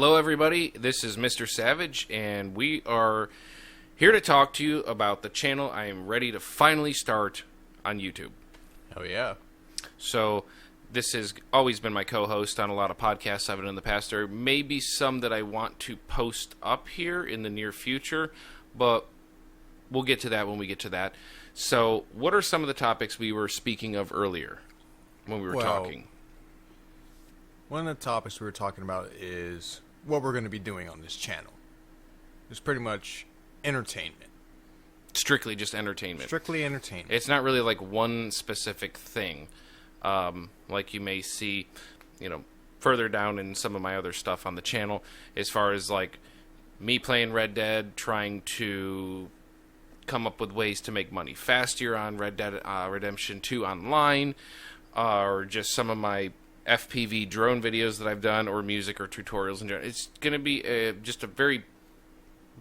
Hello, everybody. This is Mr. Savage, and we are here to talk to you about the channel I am ready to finally start on YouTube. Oh, yeah. So, this has always been my co-host on a lot of podcasts I've done in the past. There may be some that I want to post up here in the near future, but we'll get to that when we get to that. So, what are some of the topics we were speaking of earlier when we were talking? One of the topics we were talking about is what we're going to be doing on this channel. It's pretty much entertainment. Strictly just entertainment. Strictly entertainment. It's not really like one specific thing. Like you may see, further down in some of my other stuff on the channel, as far as like me playing Red Dead, trying to come up with ways to make money faster on Red Dead Redemption 2 online, or just some of my FPV drone videos that I've done, or music or tutorials in general. It's going to be just a very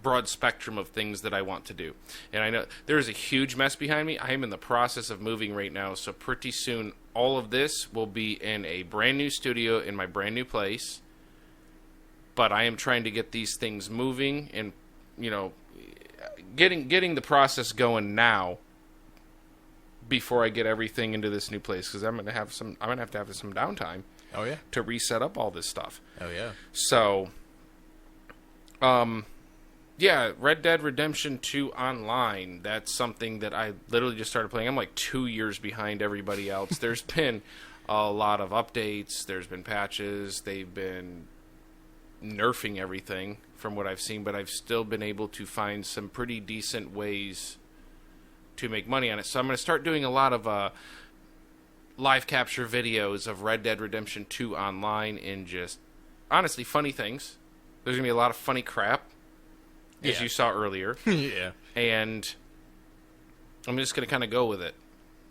broad spectrum of things that I want to do. And I know there is a huge mess behind me. I am in the process of moving right now, so pretty soon all of this will be in a brand new studio in my brand new place. But I am trying to get these things moving and, getting the process going now before I get everything into this new place, because I'm gonna have to have some downtime. Oh, yeah. To reset up all this stuff. Oh, yeah. So, yeah, Red Dead Redemption 2 Online, that's something that I literally just started playing. I'm like 2 years behind everybody else. There's been a lot of updates. There's been patches. They've been nerfing everything from what I've seen, but I've still been able to find some pretty decent ways to make money on it. So I'm going to start doing a lot of live capture videos of Red Dead Redemption 2 Online, and just honestly funny things. There's going to be a lot of funny crap, as you saw earlier. Yeah. And I'm just going to kind of go with it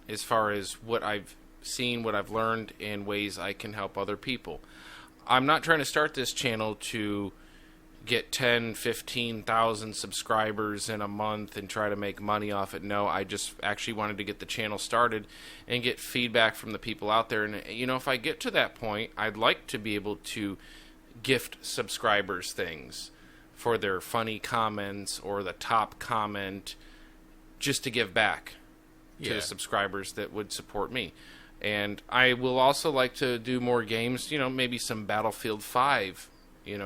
as far as what I've seen, what I've learned, and ways I can help other people. I'm not trying to start this channel to get 10, 15,000 subscribers in a month and try to make money off it. No, I just actually wanted to get the channel started and get feedback from the people out there. And, if I get to that point, I'd like to be able to gift subscribers things for their funny comments or the top comment, just to give back to the subscribers that would support me. And I will also like to do more games, maybe some Battlefield 5,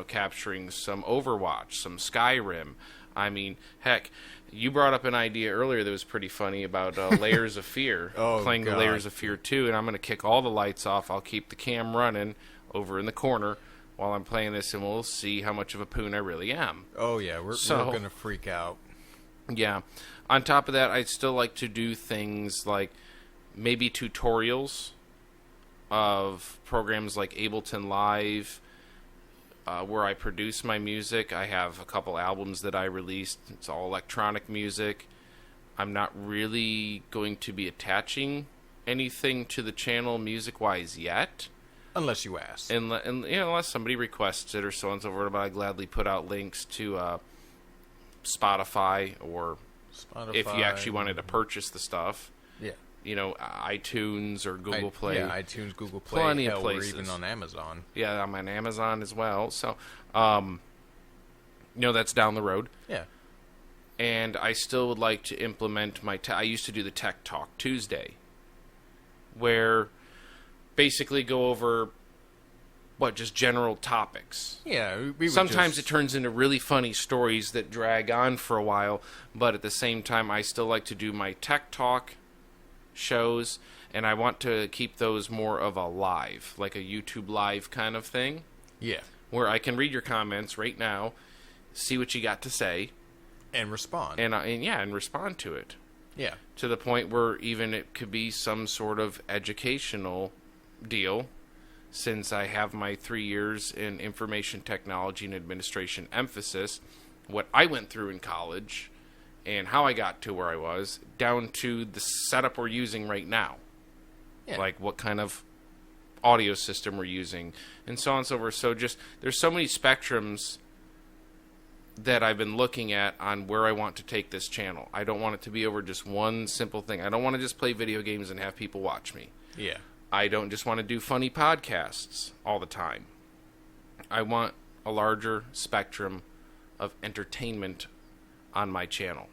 capturing some Overwatch, some Skyrim. I mean, heck, you brought up an idea earlier that was pretty funny about Layers of Fear, playing the Layers of Fear 2, and I'm going to kick all the lights off. I'll keep the cam running over in the corner while I'm playing this, and we'll see how much of a poon I really am. Oh, yeah, we're going to freak out. Yeah. On top of that, I'd still like to do things like maybe tutorials of programs like Ableton Live, where I produce my music. I have a couple albums that I released. It's all electronic music. I'm not really going to be attaching anything to the channel music-wise yet. Unless you ask. And unless somebody requests it or so on and so forth, but I gladly put out links to Spotify, or if you actually wanted to purchase the stuff. Yeah. iTunes or Google Play. Yeah, iTunes, Google Play. Plenty of places. Or even on Amazon. Yeah, I'm on Amazon as well. So, that's down the road. Yeah. And I still would like to implement I used to do the Tech Talk Tuesday, where basically go over just general topics. Yeah. Sometimes it turns into really funny stories that drag on for a while, but at the same time, I still like to do my Tech Talk shows, and I want to keep those more of a live, like a YouTube live kind of thing. Yeah. Where I can read your comments right now, see what you got to say, and respond. And respond to it. Yeah. To the point where even it could be some sort of educational deal, since I have my 3 years in information technology and administration emphasis, what I went through in college, and how I got to where I was, down to the setup we're using right now. Yeah. Like what kind of audio system we're using, and so on and so forth. So there's so many spectrums that I've been looking at on where I want to take this channel. I don't want it to be over just one simple thing. I don't want to just play video games and have people watch me. Yeah. I don't just want to do funny podcasts all the time. I want a larger spectrum of entertainment on my channel.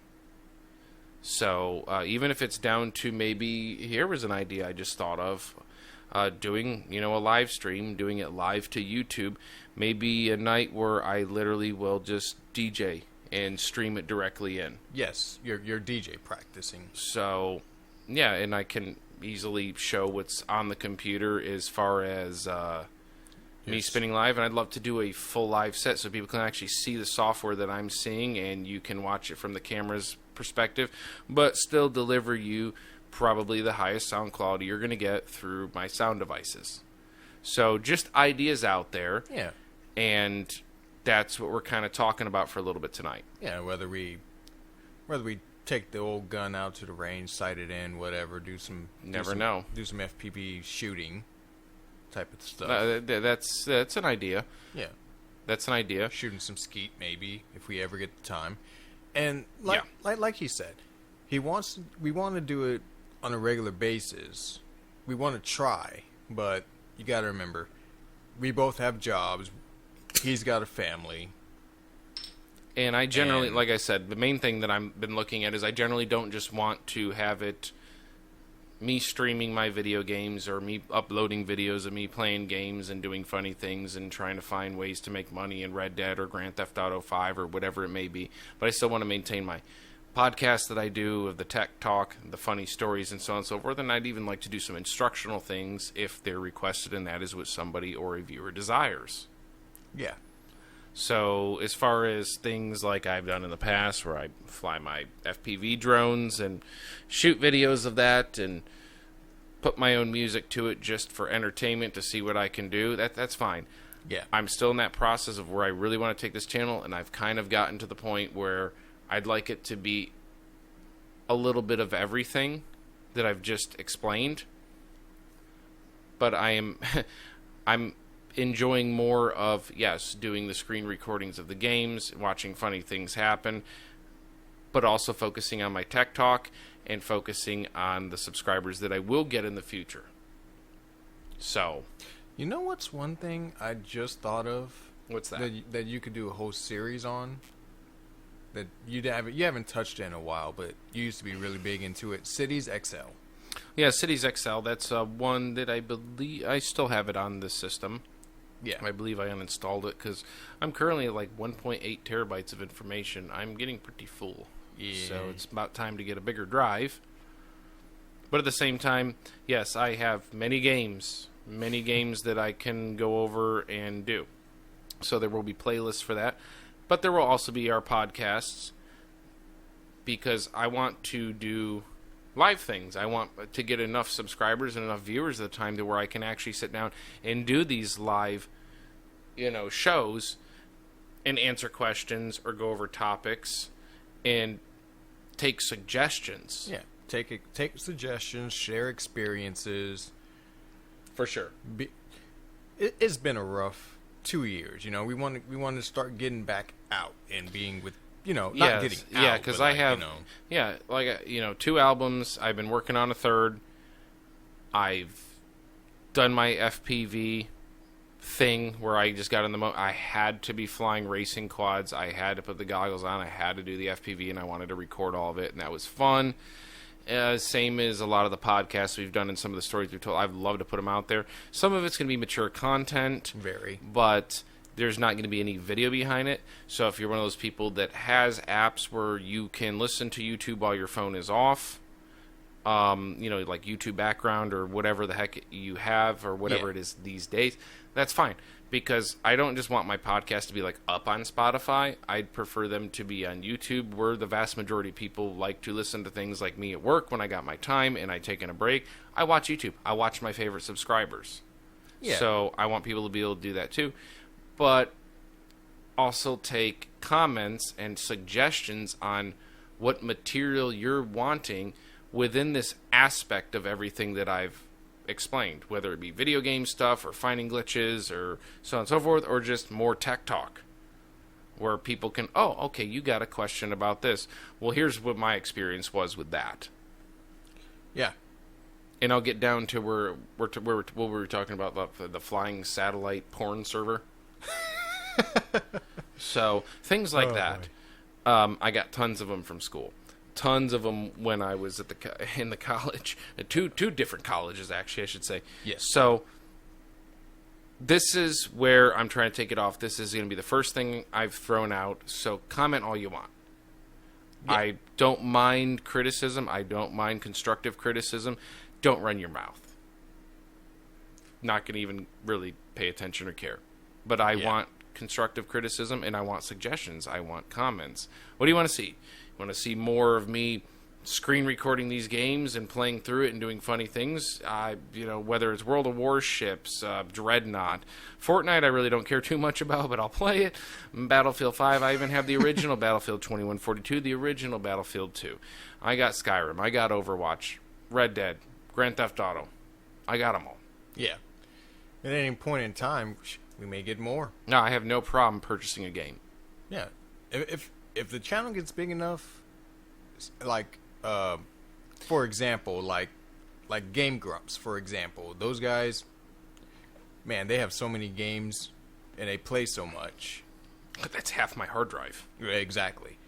So even if it's down to maybe, here was an idea I just thought of, doing, a live stream, doing it live to YouTube, maybe a night where I literally will just DJ and stream it directly in. Yes, you're DJ practicing. So, yeah, and I can easily show what's on the computer as far as me Yes. spinning live, and I'd love to do a full live set so people can actually see the software that I'm seeing, and you can watch it from the camera's perspective, but still deliver you probably the highest sound quality you're going to get through my sound devices. So just ideas out there, Yeah. and that's what we're kind of talking about for a little bit tonight. Yeah, whether we take the old gun out to the range, sight it in, whatever, do some FPV shooting type of stuff. That's an idea. Yeah, That's an idea. shooting some skeet maybe if we ever get the time. And like he said, we want to do it on a regular basis. We want to try, but you got to remember, we both have jobs. He's got a family. And I generally, like I said, the main thing that I've been looking at is I generally don't just want to have it me streaming my video games or me uploading videos of me playing games and doing funny things and trying to find ways to make money in Red Dead or Grand Theft Auto 5 or whatever it may be. But I still want to maintain my podcast that I do of the tech talk, the funny stories, and so on and so forth. And I'd even like to do some instructional things if they're requested, and that is what somebody or a viewer desires. Yeah. So as far as things like I've done in the past where I fly my FPV drones and shoot videos of that and put my own music to it just for entertainment to see what I can do, that's fine. Yeah. I'm still in that process of where I really want to take this channel, and I've kind of gotten to the point where I'd like it to be a little bit of everything that I've just explained. But I'm enjoying more of, yes, doing the screen recordings of the games, watching funny things happen, but also focusing on my tech talk and focusing on the subscribers that I will get in the future. So, You know what's one thing I just thought of what's that? that you could do a whole series on? That you haven't touched it in a while, but you used to be really big into it. Cities XL. Yeah, Cities XL, that's one that I believe I still have it on the system. Yeah. I believe I uninstalled it because I'm currently at like 1.8 terabytes of information. I'm getting pretty full. Yeah. So it's about time to get a bigger drive. But at the same time, yes, I have many games that I can go over and do. So there will be playlists for that. But there will also be our podcasts because I want to do live things. I want to get enough subscribers and enough viewers at the time to where I can actually sit down and do these live, shows and answer questions or go over topics and take suggestions. Yeah. Take suggestions, share experiences. For sure. It's been a rough 2 years. We want to start getting back out and being with not getting out. Yeah, because I have, 2 albums. I've been working on a third. I've done my FPV thing where I just got in the I had to be flying racing quads. I had to put the goggles on. I had to do the FPV, and I wanted to record all of it, and that was fun. Same as a lot of the podcasts we've done and some of the stories we've told. I'd love to put them out there. Some of it's going to be mature content. Very. But there's not going to be any video behind it. So if you're one of those people that has apps where you can listen to YouTube while your phone is off, like YouTube background or whatever the heck you have or whatever it is these days, that's fine. Because I don't just want my podcast to be like up on Spotify. I'd prefer them to be on YouTube, where the vast majority of people like to listen to things like me at work when I got my time and I taken a break. I watch YouTube. I watch my favorite subscribers. Yeah. So I want people to be able to do that too. But also take comments and suggestions on what material you're wanting within this aspect of everything that I've explained, whether it be video game stuff or finding glitches or so on and so forth, or just more tech talk where people can, okay, you got a question about this. Well, here's what my experience was with that. Yeah. And I'll get down to what we were talking about, the flying satellite porn server. So things like Oh, that. I got tons of them from school. Tons of them when I was at in the college. Two different colleges, actually, I should say. Yes. So this is where I'm trying to take it off. This is going to be the first thing I've thrown out. So comment all you want. Yeah. I don't mind criticism. I don't mind constructive criticism. Don't run your mouth. Not going to even really pay attention or care. But I want constructive criticism, and I want suggestions. I want comments. What do you want to see? You want to see more of me screen recording these games and playing through it and doing funny things? Whether it's World of Warships, Dreadnought, Fortnite, I really don't care too much about, but I'll play it. Battlefield 5, I even have the original Battlefield 2142, the original Battlefield 2. I got Skyrim, I got Overwatch, Red Dead, Grand Theft Auto. I got them all. Yeah. At any point in time, we may get more. No, I have no problem purchasing a game. Yeah. If the channel gets big enough, like for example, like Game Grumps, for example, those guys, man, they have so many games and they play so much. That's half my hard drive. Exactly.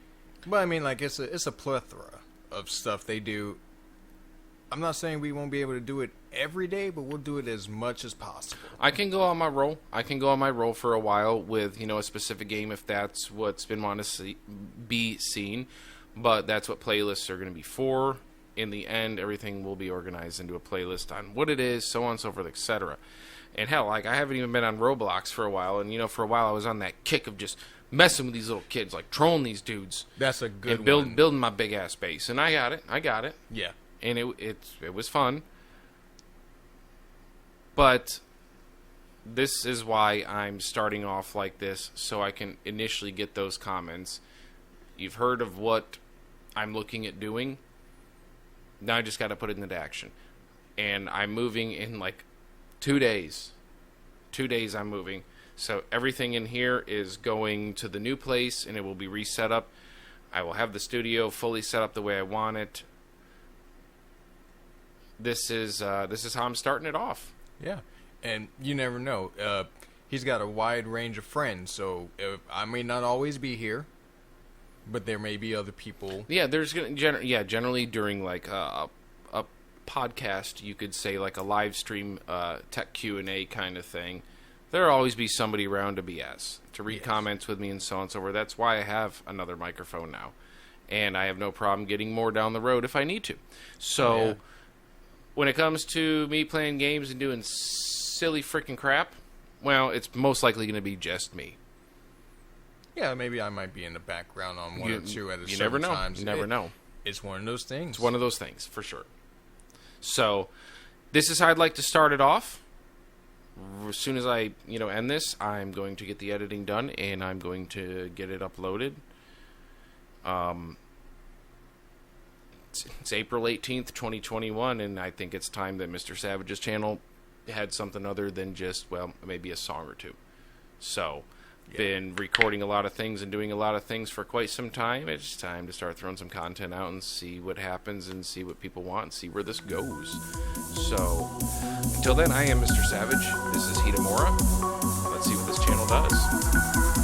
But I mean, like, it's a plethora of stuff they do. I'm not saying we won't be able to do it every day, but we'll do it as much as possible. I can go on my roll. I can go on my roll for a while with, a specific game if that's what's been wanted to be seen. But that's what playlists are going to be for. In the end, everything will be organized into a playlist on what it is, so on and so forth, etc. And hell, like, I haven't even been on Roblox for a while. And, for a while I was on that kick of just messing with these little kids, like trolling these dudes. That's a good and one. building my big ass base. And I got it. Yeah. And it was fun. But this is why I'm starting off like this, so I can initially get those comments. You've heard of what I'm looking at doing. Now I just got to put it into action. And I'm moving in like 2 days. 2 days I'm moving. So everything in here is going to the new place, and it will be reset up. I will have the studio fully set up the way I want it. This is how I'm starting it off. Yeah, and you never know. He's got a wide range of friends, so I may not always be here, but there may be other people. Yeah, there's generally during like a podcast, you could say like a live stream tech Q&A kind of thing. There'll always be somebody around to BS, to read comments with me and so on and so forth. That's why I have another microphone now, and I have no problem getting more down the road if I need to. So. Yeah. When it comes to me playing games and doing silly freaking crap, well, it's most likely going to be just me. Yeah, maybe I might be in the background on one or two at a certain never know. times. You never know. It's one of those things. It's one of those things, for sure. So, this is how I'd like to start it off. As soon as I, end this, I'm going to get the editing done, and I'm going to get it uploaded. It's April 18th, 2021, and I think it's time that Mr. Savage's channel had something other than just, maybe a song or two. So, been recording a lot of things and doing a lot of things for quite some time. It's time to start throwing some content out and see what happens and see what people want and see where this goes. So, until then, I am Mr. Savage. This is Hitamura. Let's see what this channel does.